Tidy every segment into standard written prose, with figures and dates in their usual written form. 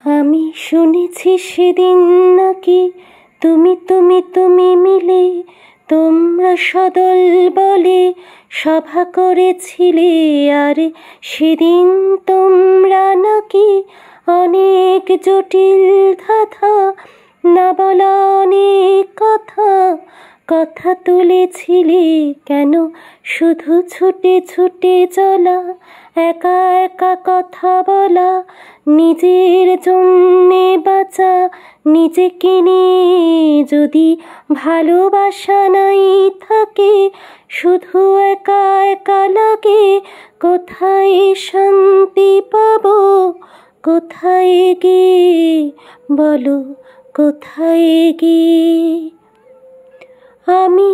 আমি শুনেছি সেদিন নাকি তুমি মিলে তোমরা সদল বলে সভা করেছিলে, আর সেদিন তোমরা নাকি অনেক জটিল ধাঁধা না বলা অনেক কথা তুলেছিলে। কেন শুধু ছুটে ছুটে চলা, একা একা কথা বলা, নিজের জন্যে বাঁচা, নিজেকে নিয়ে যদি ভালোবাসা নাই থাকে, শুধু একা একা লাগে। কোথায় শান্তি পাবো, কোথায় গিয়ে বলো, কোথায় গিয়ে? আমি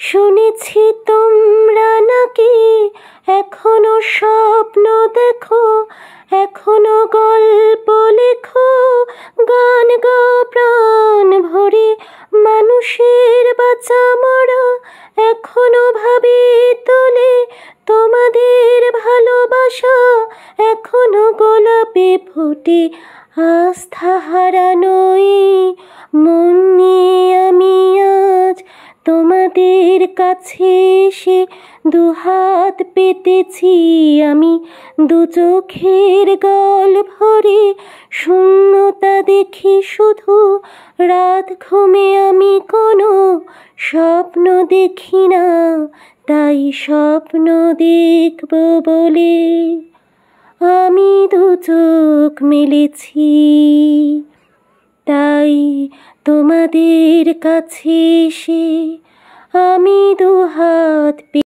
শুনেছি তোমরা নাকি এখনো স্বপ্ন দেখো, এখনো গল্প লেখো, গান গাও প্রাণ ভরে, মানুষের বাঁচা মরা এখনো ভাবি তোলে তোমাদের ভালোবাসা, এখনো গোলাপে ফোটে আস্থা হারানোই মন নিয়ে আমি আজ তোমাদের কাছে এসে দুহাত পেতেছি। আমি দু চোখের গল ভরে শূন্যতা দেখি শুধু, রাত ঘুমে আমি কোনো স্বপ্ন দেখি না, তাই স্বপ্ন দেখব বলে আমি দু চোখ মেলেছি। তাই তোমাদের কাছে এসে আমি দুহাত